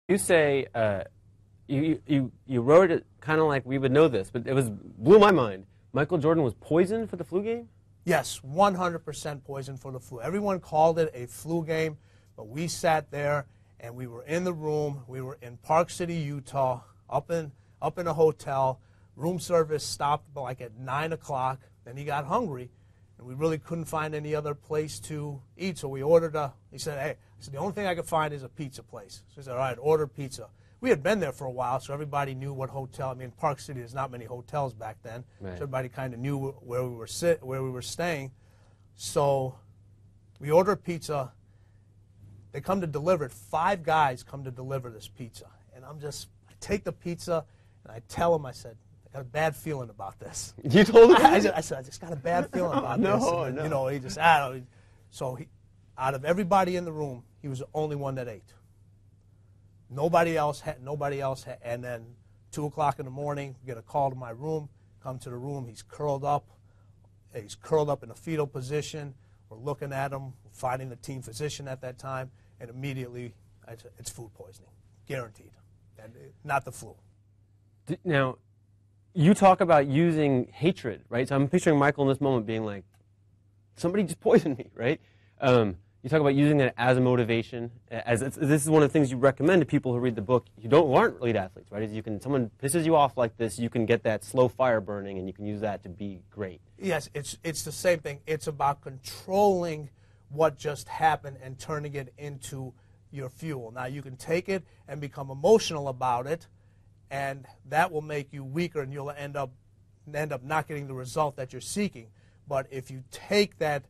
You say you wrote it kind of like we would know this, but blew my mind. Michael Jordan was poisoned for the flu game? Yes, 100% poisoned for the flu. Everyone called it a flu game, but we sat there and we were in the room. We were in Park City, Utah, up in a hotel. Room service stopped like at 9 o'clock. Then he got hungry, and we really couldn't find any other place to eat. So we ordered he said, hey, the only thing I could find is a pizza place. So he said, all right, order pizza. We had been there for a while, so everybody knew what hotel. I mean, Park City, there's not many hotels back then. Right. So everybody kind of knew where we were staying. So we ordered pizza. They come to deliver it. 5 guys come to deliver this pizza. And I take the pizza, and I tell them, I said, I got a bad feeling about this. You told him? I said, I just got a bad feeling about this. And, no. You know, he just, out of everybody in the room, he was the only one that ate. Nobody else had, and then 2 o'clock in the morning, get a call to my room, come to the room, he's curled up in a fetal position. We're looking at him, finding the team physician at that time, and immediately, it's food poisoning, guaranteed, and not the flu. Now, you talk about using hatred, right? So I'm picturing Michael in this moment being like, somebody just poisoned me, right? You talk about using it as a motivation. This is one of the things you recommend to people who read the book who aren't elite athletes, right? Someone pisses you off like this, you can get that slow fire burning, and you can use that to be great. Yes, it's the same thing. It's about controlling what just happened and turning it into your fuel. Now, you can take it and become emotional about it, and that will make you weaker, and you'll end up not getting the result that you're seeking. But if you take that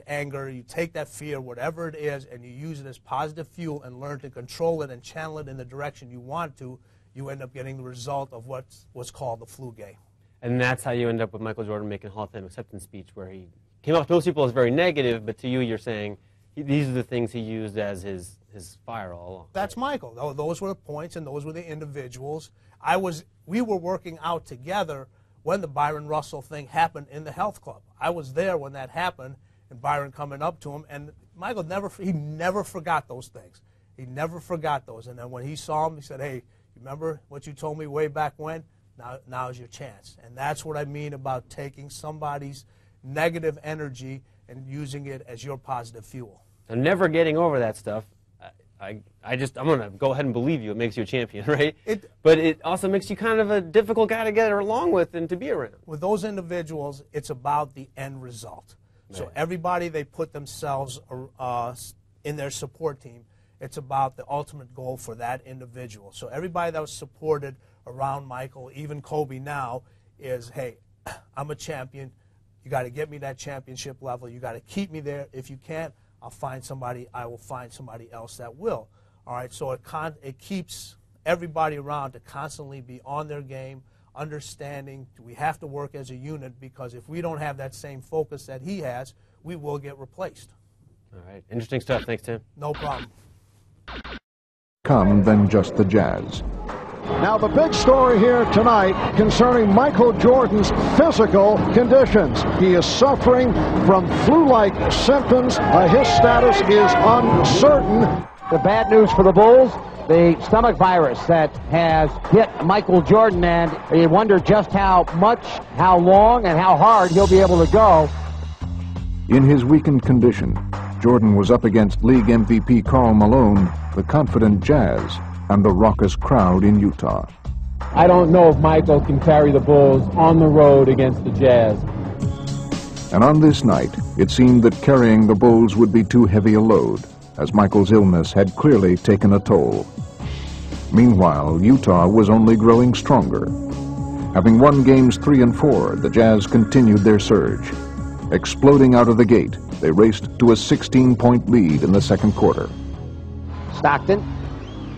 anger, you take that fear, whatever it is, and you use it as positive fuel and learn to control it and channel it in the direction you want to, you end up getting the result of what's called the flu game. And that's how you end up with Michael Jordan making a Hall of Fame acceptance speech, where he came off to most people as very negative, but to you, you're saying these are the things he used as his fire all along. That's Michael. Those were the points, and those were the individuals. We were working out together when the Byron Russell thing happened in the health club. I was there when that happened, and Byron coming up to him, and Michael never forgot those things. He never forgot those. And then when he saw him, he said, hey, you remember what you told me way back when? Now's your chance. And that's what I mean about taking somebody's negative energy and using it as your positive fuel. And never getting over that stuff. I'm going to go ahead and believe you. It makes you a champion, right? But it also makes you kind of a difficult guy to get along with and to be around. With those individuals, it's about the end result. Right. So everybody, they put themselves in their support team. It's about the ultimate goal for that individual. So everybody that was supported around Michael, even Kobe now, is, hey, I'm a champion. You got to get me that championship level. You got to keep me there. If you can't, I will find somebody else that will. All right, so it keeps everybody around to constantly be on their game, understanding we have to work as a unit, because if we don't have that same focus that he has, we will get replaced. All right, interesting stuff. Thanks, Tim. No problem. Than just the Jazz. Now, the big story here tonight concerning Michael Jordan's physical conditions. He is suffering from flu-like symptoms. His status is uncertain. The bad news for the Bulls, the stomach virus that has hit Michael Jordan, and you wonder just how much, how long, and how hard he'll be able to go. In his weakened condition, Jordan was up against league MVP Karl Malone, the confident Jazz, and the raucous crowd in Utah. I don't know if Michael can carry the Bulls on the road against the Jazz. And on this night, it seemed that carrying the Bulls would be too heavy a load, as Michael's illness had clearly taken a toll. Meanwhile, Utah was only growing stronger. Having won games 3 and 4, the Jazz continued their surge. Exploding out of the gate, they raced to a 16-point lead in the second quarter. Stockton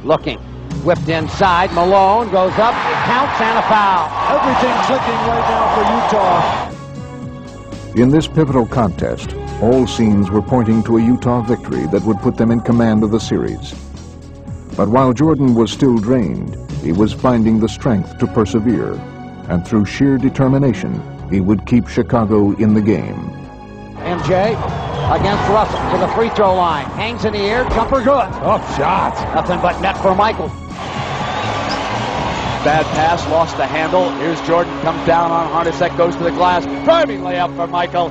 looking, whipped inside, Malone goes up, counts, and a foul. Everything clicking right now for Utah. In this pivotal contest, all signs were pointing to a Utah victory that would put them in command of the series. But while Jordan was still drained, he was finding the strength to persevere, and through sheer determination, he would keep Chicago in the game. MJ against Russell to the free throw line. Hangs in the air, jumper good. Oh, shot. Nothing but net for Michael. Bad pass, lost the handle. Here's Jordan, comes down on Hornacek, goes to the glass. Driving layup for Michael.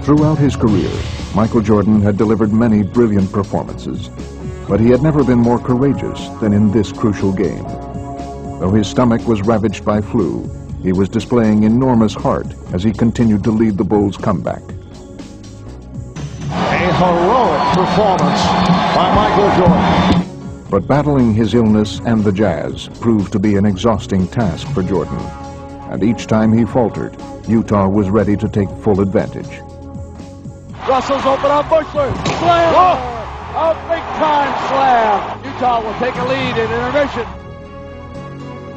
Throughout his career, Michael Jordan had delivered many brilliant performances, but he had never been more courageous than in this crucial game. Though his stomach was ravaged by flu, he was displaying enormous heart as he continued to lead the Bulls' comeback. A heroic performance by Michael Jordan. But battling his illness and the Jazz proved to be an exhausting task for Jordan. And each time he faltered, Utah was ready to take full advantage. Russell's open on Bushler. Slam! Oh! A big-time slam. Utah will take a lead in intermission.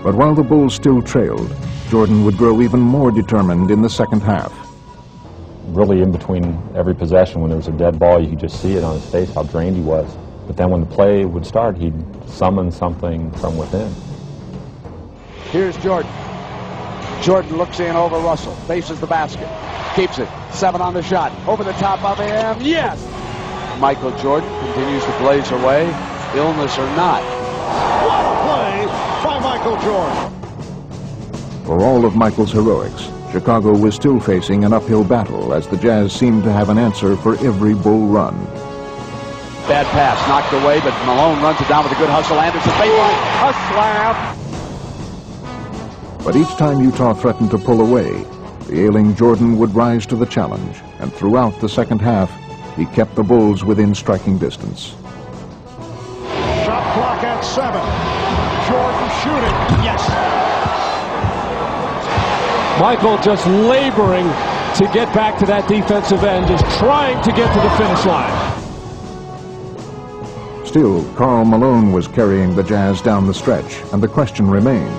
But while the Bulls still trailed, Jordan would grow even more determined in the second half. Really, in between every possession, when there was a dead ball, you could just see it on his face how drained he was. But then when the play would start, he'd summon something from within. Here's Jordan. Jordan looks in over Russell, faces the basket, keeps it. 7 on the shot, over the top of him, yes! Michael Jordan continues to blaze away, illness or not. What a play by Michael Jordan. For all of Michael's heroics, Chicago was still facing an uphill battle as the Jazz seemed to have an answer for every Bull run. Bad pass, knocked away, but Malone runs it down with a good hustle. Anderson, baseline, a slam. But each time Utah threatened to pull away, the ailing Jordan would rise to the challenge, and throughout the second half, he kept the Bulls within striking distance. Shot clock at 7. Jordan shooting. Yes. Michael just laboring to get back to that defensive end, just trying to get to the finish line. Still, Karl Malone was carrying the Jazz down the stretch, and the question remained,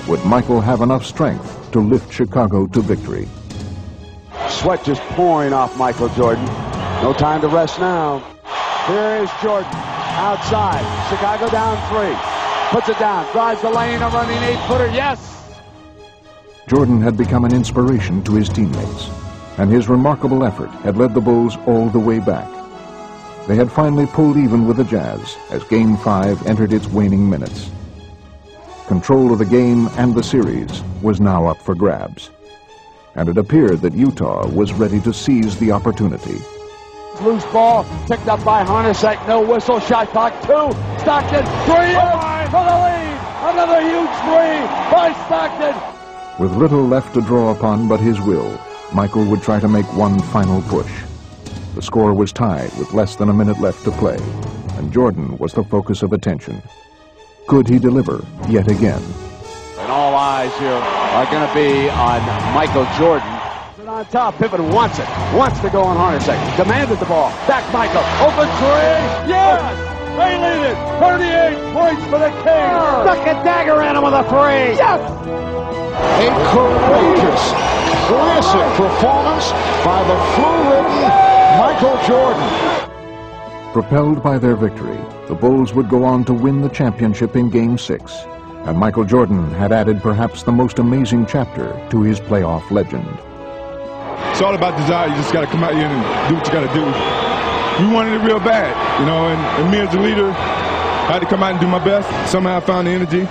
would Michael have enough strength to lift Chicago to victory? Sweat just pouring off Michael Jordan. No time to rest now. Here is Jordan, outside. Chicago down 3. Puts it down, drives the lane, a running 8-footer, yes! Jordan had become an inspiration to his teammates, and his remarkable effort had led the Bulls all the way back. They had finally pulled even with the Jazz as Game 5 entered its waning minutes. Control of the game and the series was now up for grabs, and it appeared that Utah was ready to seize the opportunity. Loose ball, picked up by Hornacek, no whistle, shot clock 2, Stockton, 3, for the lead! Another huge 3 by Stockton! With little left to draw upon but his will, Michael would try to make one final push. The score was tied with less than a minute left to play, and Jordan was the focus of attention. Could he deliver yet again? And all eyes here are going to be on Michael Jordan. On top, Pippen wants it, wants to go on Hornacek, demanded the ball, back Michael, open 3, yes! They lead it, 38 points for the Kings! Stuck a dagger at him with a 3, yes! A courageous, classic performance by the flu-ridden Michael Jordan. Propelled by their victory, the Bulls would go on to win the championship in Game 6, and Michael Jordan had added perhaps the most amazing chapter to his playoff legend. It's all about desire. You just got to come out here and do what you got to do. We wanted it real bad, you know, and me as a leader, I had to come out and do my best. Somehow I found the energy.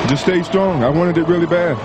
Just stay strong. I wanted it really bad.